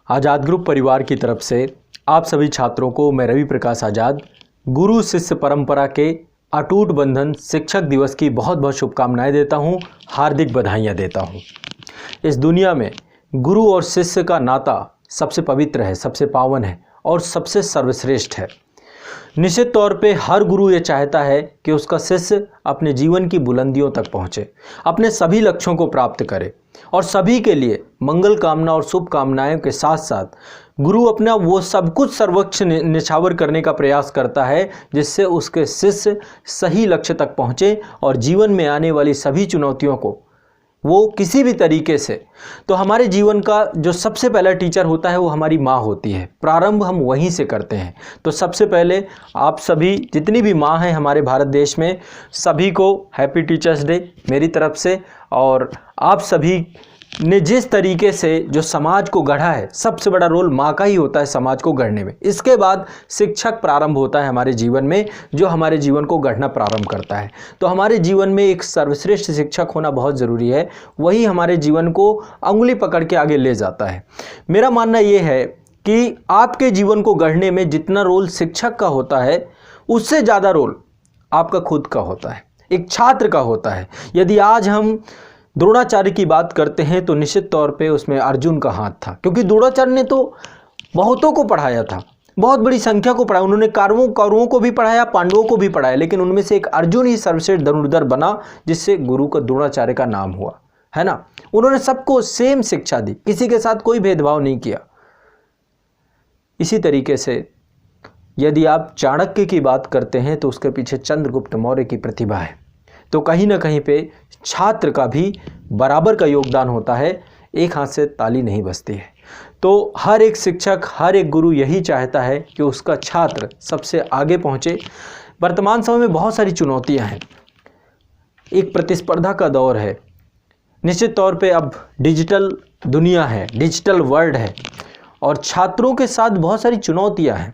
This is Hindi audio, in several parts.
आज़ाद ग्रुप परिवार की तरफ से आप सभी छात्रों को मैं रवि प्रकाश आज़ाद गुरु शिष्य परंपरा के अटूट बंधन शिक्षक दिवस की बहुत बहुत शुभकामनाएं देता हूं, हार्दिक बधाइयां देता हूं। इस दुनिया में गुरु और शिष्य का नाता सबसे पवित्र है, सबसे पावन है और सबसे सर्वश्रेष्ठ है। निश्चित तौर पे हर गुरु ये चाहता है कि उसका शिष्य अपने जीवन की बुलंदियों तक पहुँचे, अपने सभी लक्ष्यों को प्राप्त करे और सभी के लिए मंगल कामना और शुभ कामनाएं के साथ साथ गुरु अपना वो सब कुछ सर्वोच्च निछावर करने का प्रयास करता है जिससे उसके शिष्य सही लक्ष्य तक पहुँचे और जीवन में आने वाली सभी चुनौतियों को वो किसी भी तरीके से। तो हमारे जीवन का जो सबसे पहला टीचर होता है वो हमारी माँ होती है। प्रारंभ हम वहीं से करते हैं। तो सबसे पहले आप सभी जितनी भी माँ हैं हमारे भारत देश में, सभी को हैप्पी टीचर्स डे मेरी तरफ से। और आप सभी ने जिस तरीके से जो समाज को गढ़ा है, सबसे बड़ा रोल माँ का ही होता है समाज को गढ़ने में। इसके बाद शिक्षक प्रारंभ होता है हमारे जीवन में, जो हमारे जीवन को गढ़ना प्रारंभ करता है। तो हमारे जीवन में एक सर्वश्रेष्ठ शिक्षक होना बहुत ज़रूरी है, वही हमारे जीवन को अंगुली पकड़ के आगे ले जाता है। मेरा मानना ये है कि आपके जीवन को गढ़ने में जितना रोल शिक्षक का होता है उससे ज़्यादा रोल आपका खुद का होता है, एक छात्र का होता है। यदि आज हम द्रोणाचार्य की बात करते हैं तो निश्चित तौर पे उसमें अर्जुन का हाथ था, क्योंकि द्रोणाचार्य ने तो बहुतों को पढ़ाया था, बहुत बड़ी संख्या को पढ़ाया। उन्होंने कौरवों को भी पढ़ाया, पांडवों को भी पढ़ाया, लेकिन उनमें से एक अर्जुन ही सर्वश्रेष्ठ धनुर्धर बना जिससे गुरु का द्रोणाचार्य का नाम हुआ, है ना। उन्होंने सबको सेम शिक्षा दी, किसी के साथ कोई भेदभाव नहीं किया। इसी तरीके से यदि आप चाणक्य की बात करते हैं तो उसके पीछे चंद्रगुप्त मौर्य की प्रतिभा है। तो कहीं ना कहीं पे छात्र का भी बराबर का योगदान होता है, एक हाथ से ताली नहीं बजती है। तो हर एक शिक्षक, हर एक गुरु यही चाहता है कि उसका छात्र सबसे आगे पहुंचे। वर्तमान समय में बहुत सारी चुनौतियां हैं, एक प्रतिस्पर्धा का दौर है। निश्चित तौर पे अब डिजिटल दुनिया है, डिजिटल वर्ल्ड है और छात्रों के साथ बहुत सारी चुनौतियाँ हैं।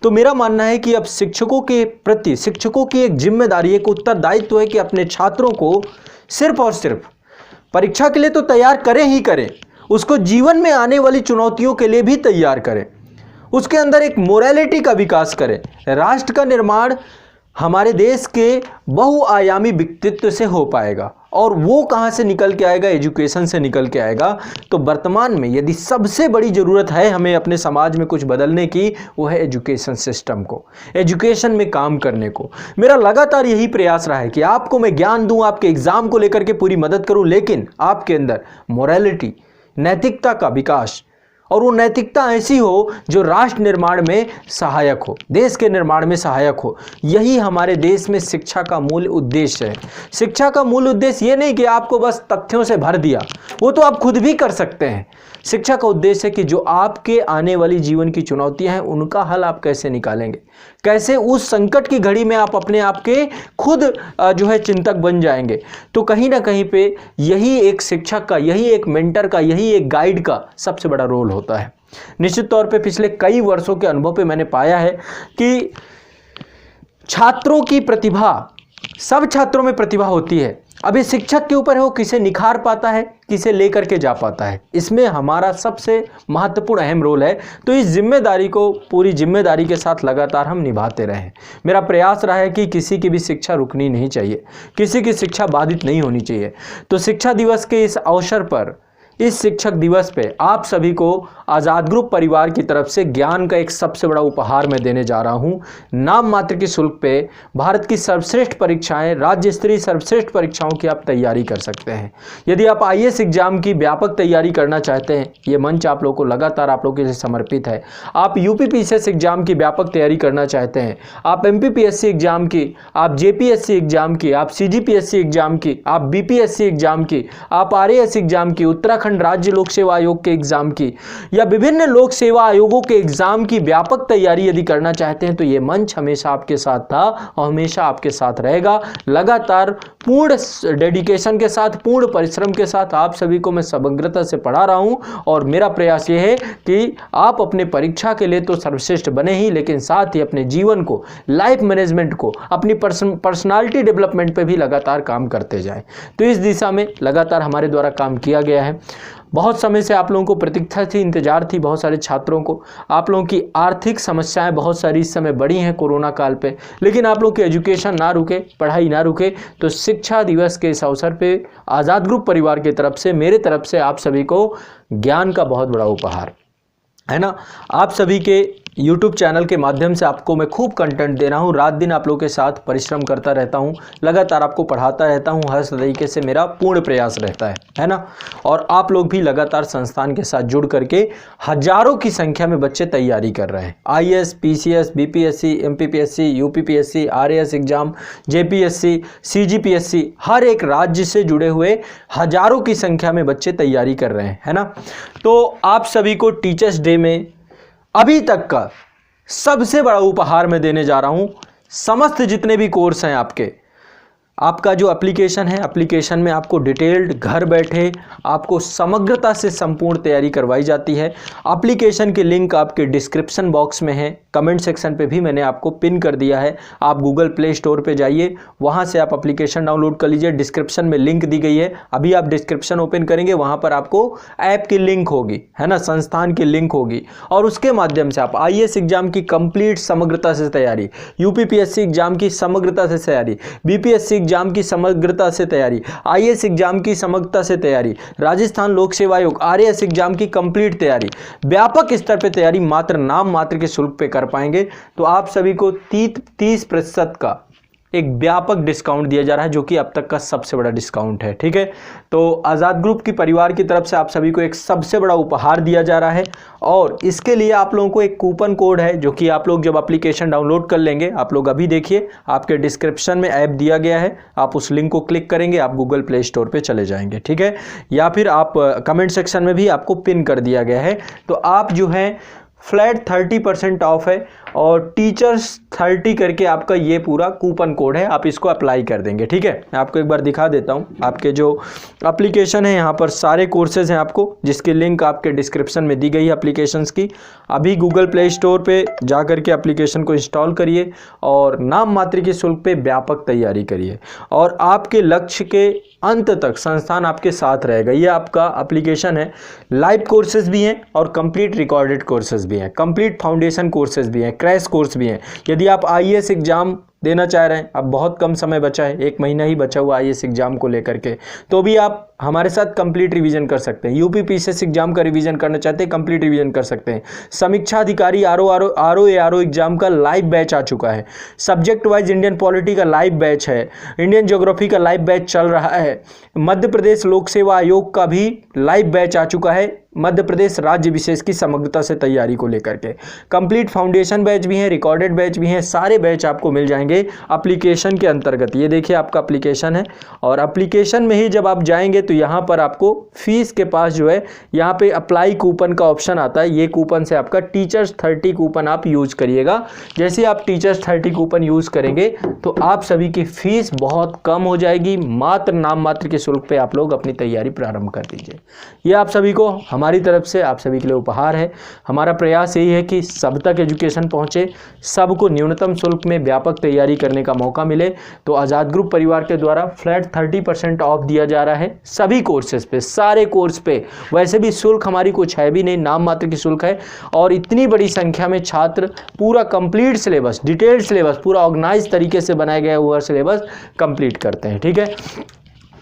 तो मेरा मानना है कि अब शिक्षकों के प्रति शिक्षकों की एक जिम्मेदारी, एक उत्तरदायित्व है कि अपने छात्रों को सिर्फ और सिर्फ परीक्षा के लिए तो तैयार करें ही करें, उसको जीवन में आने वाली चुनौतियों के लिए भी तैयार करें। उसके अंदर एक मोरालिटी का विकास करें। राष्ट्र का निर्माण हमारे देश के बहुआयामी व्यक्तित्व से हो पाएगा और वो कहाँ से निकल के आएगा? एजुकेशन से निकल के आएगा। तो वर्तमान में यदि सबसे बड़ी ज़रूरत है हमें अपने समाज में कुछ बदलने की, वो है एजुकेशन सिस्टम को, एजुकेशन में काम करने को। मेरा लगातार यही प्रयास रहा है कि आपको मैं ज्ञान दूं, आपके एग्ज़ाम को लेकर के पूरी मदद करूं, लेकिन आपके अंदर मोरालिटी, नैतिकता का विकास, और वो नैतिकता ऐसी हो जो राष्ट्र निर्माण में सहायक हो, देश के निर्माण में सहायक हो। यही हमारे देश में शिक्षा का मूल उद्देश्य है। शिक्षा का मूल उद्देश्य ये नहीं कि आपको बस तथ्यों से भर दिया, वो तो आप खुद भी कर सकते हैं। शिक्षा का उद्देश्य है कि जो आपके आने वाली जीवन की चुनौतियां हैं उनका हल आप कैसे निकालेंगे, कैसे उस संकट की घड़ी में आप अपने आप के खुद जो है चिंतक बन जाएंगे। तो कहीं ना कहीं पे यही एक शिक्षक का, यही एक मेंटर का, यही एक गाइड का सबसे बड़ा रोल होता है। निश्चित तौर पे पिछले कई वर्षों के अनुभव पे मैंने पाया है कि छात्रों की प्रतिभा, सब छात्रों में प्रतिभा होती है। अभी शिक्षक के ऊपर है वो किसे निखार पाता है, किसे लेकर के जा पाता है। इसमें हमारा सबसे महत्वपूर्ण अहम रोल है। तो इस जिम्मेदारी को पूरी जिम्मेदारी के साथ लगातार हम निभाते रहें। मेरा प्रयास रहा है कि किसी की भी शिक्षा रुकनी नहीं चाहिए, किसी की शिक्षा बाधित नहीं होनी चाहिए। तो शिक्षा दिवस के इस अवसर पर, इस शिक्षक दिवस पे आप सभी को आज़ाद ग्रुप परिवार की तरफ से ज्ञान का एक सबसे बड़ा उपहार मैं देने जा रहा हूं। नाम मात्र के शुल्क पे भारत की सर्वश्रेष्ठ परीक्षाएं, राज्य स्तरीय सर्वश्रेष्ठ परीक्षाओं की आप तैयारी कर सकते हैं। यदि आप आईएएस एग्जाम की व्यापक तैयारी करना चाहते हैं, ये मंच आप लोगों को लगातार आप लोगों के लिए समर्पित है। आप यूपीपीसीएस एग्जाम की व्यापक तैयारी करना चाहते हैं, आप एमपीपीएससी एग्जाम की, आप जेपीएससी एग्जाम की, आप सीजीपीएससी एग्जाम की, आप बीपीएससी एग्जाम की, आप आरएएस एग्जाम की, उत्तराखंड राज्य लोक सेवा आयोग के एग्जाम की या विभिन्न लोक सेवा आयोगों के एग्जाम की व्यापक तैयारी यदि करना चाहते हैं तो ये मंच हमेशा आपके साथ था और हमेशा आपके साथ रहेगा। लगातार पूर्ण डेडिकेशन के साथ, पूर्ण परिश्रम के साथ आप सभी को मैं समग्रता से पढ़ा रहा हूं और मेरा प्रयास ये है कि आप अपने परीक्षा के लिए तो सर्वश्रेष्ठ बने ही, लेकिन साथ ही अपने जीवन को, लाइफ मैनेजमेंट को, अपनी पर्सनालिटी डेवलपमेंट पे भी लगातार काम करते जाएं। तो इस दिशा में लगातार हमारे द्वारा काम किया गया है। बहुत समय से आप लोगों को प्रतीक्षा थी, इंतजार थी बहुत सारे छात्रों को। आप लोगों की आर्थिक समस्याएं बहुत सारी इस समय बढ़ी हैं कोरोना काल पे, लेकिन आप लोग की एजुकेशन ना रुके, पढ़ाई ना रुके। तो शिक्षा दिवस के इस अवसर पे आज़ाद ग्रुप परिवार की तरफ से, मेरे तरफ से आप सभी को ज्ञान का बहुत बड़ा उपहार है ना। आप सभी के YouTube चैनल के माध्यम से आपको मैं खूब कंटेंट दे रहा हूँ, रात दिन आप लोगों के साथ परिश्रम करता रहता हूँ, लगातार आपको पढ़ाता रहता हूँ, हर तरीके से मेरा पूर्ण प्रयास रहता है ना। और आप लोग भी लगातार संस्थान के साथ जुड़ करके हजारों की संख्या में बच्चे तैयारी कर रहे हैं। IAS, PCS, BPSC, MPPSC, UPPSC, RAS exam, JPSC, CGPSC, हर एक राज्य से जुड़े हुए हजारों की संख्या में बच्चे तैयारी कर रहे हैं, है ना। तो आप सभी को टीचर्स डे में अभी तक का सबसे बड़ा उपहार मैं देने जा रहा हूं। समस्त जितने भी कोर्स हैं आपका जो एप्लीकेशन है, एप्लीकेशन में आपको डिटेल्ड घर बैठे आपको समग्रता से संपूर्ण तैयारी करवाई जाती है। एप्लीकेशन की लिंक आपके डिस्क्रिप्शन बॉक्स में है, कमेंट सेक्शन पे भी मैंने आपको पिन कर दिया है। आप गूगल प्ले स्टोर पे जाइए, वहाँ से आप एप्लीकेशन डाउनलोड कर लीजिए। डिस्क्रिप्शन में लिंक दी गई है, अभी आप डिस्क्रिप्शन ओपन करेंगे, वहाँ पर आपको ऐप की लिंक होगी, है ना, संस्थान की लिंक होगी, और उसके माध्यम से आप IAS एग्जाम की कंप्लीट समग्रता से तैयारी, UPPSC एग्जाम की समग्रता से तैयारी, BPSC एग्जाम की समग्रता से तैयारी, IAS एग्जाम की समग्रता से तैयारी, राजस्थान लोक सेवा आयोग RAS एग्जाम की कंप्लीट तैयारी, व्यापक स्तर पे तैयारी मात्र नाम मात्र के शुल्क पे कर पाएंगे। तो आप सभी को 30% का एक व्यापक डिस्काउंट दिया जा रहा है, जो कि अब तक का सबसे बड़ा डिस्काउंट है, ठीक है। तो आज़ाद ग्रुप की परिवार की तरफ से आप सभी को एक सबसे बड़ा उपहार दिया जा रहा है, और इसके लिए आप लोगों को एक कूपन कोड है, जो कि आप लोग जब एप्लीकेशन डाउनलोड कर लेंगे, आप लोग अभी देखिए आपके डिस्क्रिप्शन में ऐप दिया गया है, आप उस लिंक को क्लिक करेंगे, आप गूगल प्ले स्टोर पर चले जाएंगे, ठीक है, या फिर आप कमेंट सेक्शन में भी आपको पिन कर दिया गया है। तो आप जो है फ्लैट 30% ऑफ है, और टीचर्स 30 करके आपका ये पूरा कूपन कोड है, आप इसको अप्लाई कर देंगे, ठीक है। मैं आपको एक बार दिखा देता हूँ, आपके जो एप्लीकेशन है यहाँ पर सारे कोर्सेज हैं आपको, जिसकी लिंक आपके डिस्क्रिप्शन में दी गई है एप्लीकेशंस की। अभी गूगल प्ले स्टोर पे जा करके एप्लीकेशन को इंस्टॉल करिए और नाम मात्र के शुल्क पे व्यापक तैयारी करिए, और आपके लक्ष्य के अंत तक संस्थान आपके साथ रहेगा। ये आपका एप्लीकेशन है, लाइव कोर्सेज भी हैं और कंप्लीट रिकॉर्डेड कोर्सेज भी हैं, कंप्लीट फाउंडेशन कोर्सेज भी हैं, क्रैश कोर्स भी हैं। यदि आप IAS एग्जाम देना चाह रहे हैं, अब बहुत कम समय बचा है, 1 महीना ही बचा हुआ IAS एग्जाम को लेकर के, तो भी आप हमारे साथ कंप्लीट रिवीजन कर सकते हैं। UPPSC एग्जाम का रिवीजन करना चाहते हैं, कंप्लीट रिवीजन कर सकते हैं। समीक्षा अधिकारी RO एग्जाम का लाइव बैच आ चुका है। सब्जेक्ट वाइज इंडियन पॉलिटी का लाइव बैच है, इंडियन ज्योग्राफी का लाइव बैच चल रहा है, मध्य प्रदेश लोक सेवा आयोग का भी लाइव बैच आ चुका है, मध्य प्रदेश राज्य विशेष की समग्रता से तैयारी को लेकर के। कंप्लीट फाउंडेशन बैच भी है, रिकॉर्डेड बैच भी है, सारे बैच आपको मिल जाएंगे एप्लीकेशन के अंतर्गत। ये देखिए आपका एप्लीकेशन है, और एप्लीकेशन में ही जब आप जाएंगे तो यहाँ पर आपको फीस के पास जो है यहाँ पे अप्लाई कूपन का ऑप्शन आता है। ये कूपन से आपका टीचर्स 30 कूपन आप यूज करिएगा। जैसे आप टीचर्स 30 कूपन यूज करेंगे तो आप सभी की फीस बहुत कम हो जाएगी, मात्र नाम मात्र के शुल्क पे आप लोग अपनी तैयारी प्रारंभ कर दीजिए। ये आप सभी को हमारी तरफ से आप सभी के लिए उपहार है। हमारा प्रयास यही है कि सब तक एजुकेशन पहुंचे, सबको न्यूनतम शुल्क में व्यापक तैयारी करने का मौका मिले। तो आज़ाद ग्रुप परिवार के द्वारा फ्लैट 30% ऑफ दिया जा रहा है सभी कोर्सेज पे, सारे कोर्स पे। वैसे भी शुल्क हमारी कुछ है भी नहीं, नाम मात्र की शुल्क है, और इतनी बड़ी संख्या में छात्र पूरा कंप्लीट सिलेबस, डिटेल्ड सिलेबस, पूरा ऑर्गेनाइज तरीके से बनाया गया हुआ सिलेबस कंप्लीट करते हैं, ठीक है।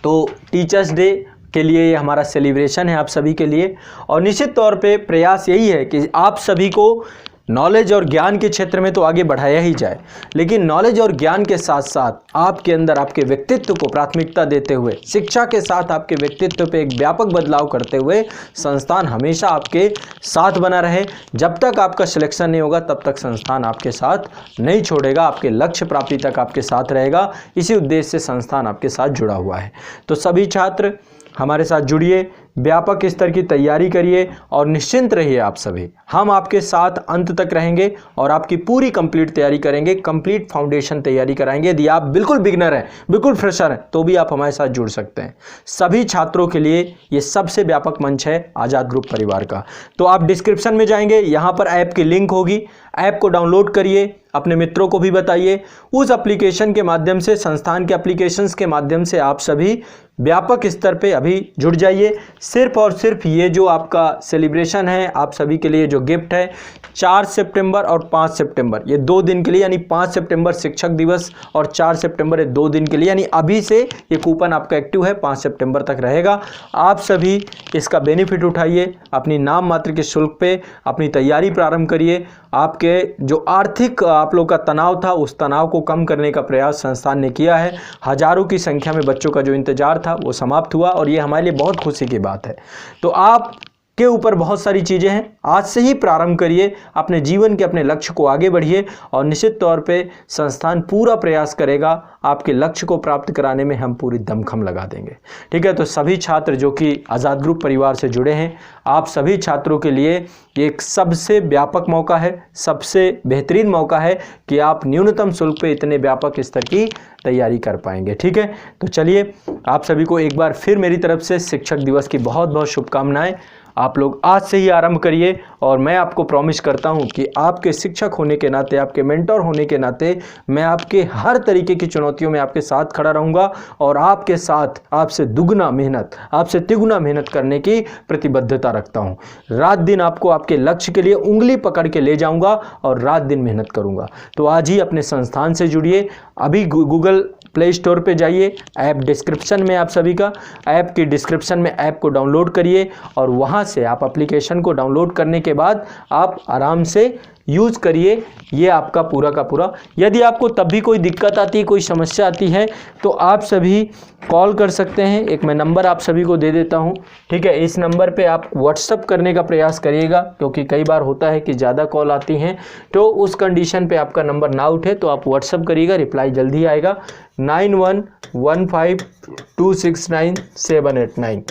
तो टीचर्स डे के लिए ये हमारा सेलिब्रेशन है आप सभी के लिए, और निश्चित तौर पे प्रयास यही है कि आप सभी को नॉलेज और ज्ञान के क्षेत्र में तो आगे बढ़ाया ही जाए, लेकिन नॉलेज और ज्ञान के साथ साथ आपके अंदर आपके व्यक्तित्व को प्राथमिकता देते हुए, शिक्षा के साथ आपके व्यक्तित्व पे एक व्यापक बदलाव करते हुए संस्थान हमेशा आपके साथ बना रहे। जब तक आपका सिलेक्शन नहीं होगा तब तक संस्थान आपके साथ नहीं छोड़ेगा, आपके लक्ष्य प्राप्ति तक आपके साथ रहेगा। इसी उद्देश्य से संस्थान आपके साथ जुड़ा हुआ है। तो सभी छात्र हमारे साथ जुड़िए, व्यापक स्तर की तैयारी करिए, और निश्चिंत रहिए आप सभी, हम आपके साथ अंत तक रहेंगे और आपकी पूरी कंप्लीट तैयारी करेंगे, कंप्लीट फाउंडेशन तैयारी कराएंगे। यदि आप बिल्कुल बिगनर हैं, बिल्कुल फ्रेशर हैं, तो भी आप हमारे साथ जुड़ सकते हैं। सभी छात्रों के लिए ये सबसे व्यापक मंच है आज़ाद ग्रुप परिवार का। तो आप डिस्क्रिप्शन में जाएंगे, यहाँ पर ऐप की लिंक होगी, ऐप को डाउनलोड करिए, अपने मित्रों को भी बताइए। उस एप्लीकेशन के माध्यम से, संस्थान के एप्लीकेशंस के माध्यम से आप सभी व्यापक स्तर पे अभी जुड़ जाइए। सिर्फ और सिर्फ ये जो आपका सेलिब्रेशन है, आप सभी के लिए जो गिफ्ट है, 4 सितंबर और 5 सितंबर ये 2 दिन के लिए, यानी 5 सितंबर शिक्षक दिवस और 4 सितंबर ये 2 दिन के लिए, यानी अभी से ये कूपन आपका एक्टिव है, 5 सितंबर तक रहेगा। आप सभी इसका बेनिफिट उठाइए, अपनी नाम मात्र के शुल्क पे अपनी तैयारी प्रारंभ करिए। आपके जो आर्थिक आप लोग का तनाव था, उस तनाव को कम करने का प्रयास संस्थान ने किया है। हजारों की संख्या में बच्चों का जो इंतजार था वो समाप्त हुआ और ये हमारे लिए बहुत खुशी की बात है। तो आप के ऊपर बहुत सारी चीज़ें हैं, आज से ही प्रारंभ करिए, अपने जीवन के अपने लक्ष्य को आगे बढ़िए और निश्चित तौर पे संस्थान पूरा प्रयास करेगा, आपके लक्ष्य को प्राप्त कराने में हम पूरी दमखम लगा देंगे। ठीक है, तो सभी छात्र जो कि आज़ाद ग्रुप परिवार से जुड़े हैं, आप सभी छात्रों के लिए एक सबसे व्यापक मौका है, सबसे बेहतरीन मौका है कि आप न्यूनतम शुल्क पे इतने व्यापक स्तर की तैयारी कर पाएंगे। ठीक है, तो चलिए आप सभी को एक बार फिर मेरी तरफ से शिक्षक दिवस की बहुत बहुत शुभकामनाएं। आप लोग आज से ही आरंभ करिए और मैं आपको प्रॉमिस करता हूं कि आपके शिक्षक होने के नाते, आपके मेंटर होने के नाते मैं आपके हर तरीके की चुनौतियों में आपके साथ खड़ा रहूंगा और आपके साथ आपसे दुगना मेहनत, आपसे तिगुना मेहनत करने की प्रतिबद्धता रखता हूं। रात दिन आपको आपके लक्ष्य के लिए उंगली पकड़ के ले जाऊंगा और रात दिन मेहनत करूंगा। तो आज ही अपने संस्थान से जुड़िए, अभी गूगल प्ले स्टोर पे जाइए, ऐप डिस्क्रिप्शन में, आप सभी का ऐप की डिस्क्रिप्शन में ऐप को डाउनलोड करिए और वहाँ से आप एप्लीकेशन को डाउनलोड करने के बाद आप आराम से यूज़ करिए। ये आपका पूरा का पूरा, यदि आपको तब भी कोई दिक्कत आती है, कोई समस्या आती है तो आप सभी कॉल कर सकते हैं। एक मैं नंबर आप सभी को दे देता हूं, ठीक है। इस नंबर पे आप व्हाट्सअप करने का प्रयास करिएगा, क्योंकि कई बार होता है कि ज़्यादा कॉल आती हैं, तो उस कंडीशन पे आपका नंबर ना उठे तो आप व्हाट्सअप करिएगा, रिप्लाई जल्दी आएगा। 9115269789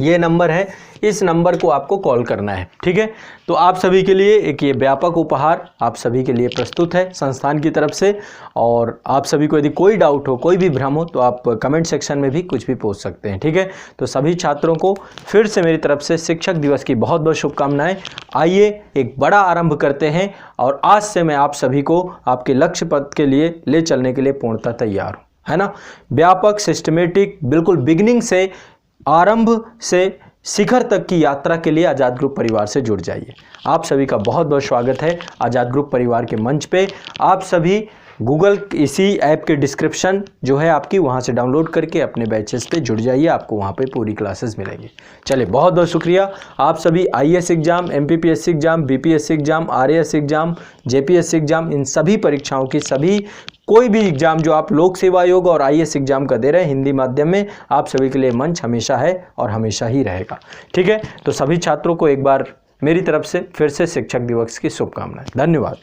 ये नंबर है, इस नंबर को आपको कॉल करना है। ठीक है, तो आप सभी के लिए एक ये व्यापक उपहार आप सभी के लिए प्रस्तुत है संस्थान की तरफ से। और आप सभी को यदि कोई डाउट हो, कोई भी भ्रम हो, तो आप कमेंट सेक्शन में भी कुछ भी पूछ सकते हैं। ठीक है, तो सभी छात्रों को फिर से मेरी तरफ से शिक्षक दिवस की बहुत बहुत शुभकामनाएं। आइए एक बड़ा आरंभ करते हैं और आज से मैं आप सभी को आपके लक्ष्य पथ के लिए ले चलने के लिए पूर्णतः तैयार हूँ, है ना। व्यापक, सिस्टमेटिक, बिल्कुल बिगिनिंग से, आरंभ से शिखर तक की यात्रा के लिए आज़ाद ग्रुप परिवार से जुड़ जाइए। आप सभी का बहुत बहुत स्वागत है आज़ाद ग्रुप परिवार के मंच पे। आप सभी गूगल इसी ऐप के डिस्क्रिप्शन जो है आपकी, वहाँ से डाउनलोड करके अपने बैचेस पे जुड़ जाइए, आपको वहाँ पे पूरी क्लासेस मिलेंगी। चलिए, बहुत बहुत शुक्रिया। आप सभी IAS exam, MPPSC exam, BPSC exam, RAS exam, JPSC exam, इन सभी परीक्षाओं की, सभी कोई भी एग्जाम जो आप लोक सेवा आयोग और IAS एग्जाम का दे रहे हैं हिंदी माध्यम में, आप सभी के लिए मंच हमेशा है और हमेशा ही रहेगा। ठीक है, तो सभी छात्रों को एक बार मेरी तरफ से फिर से शिक्षक दिवस की शुभकामनाएं। धन्यवाद।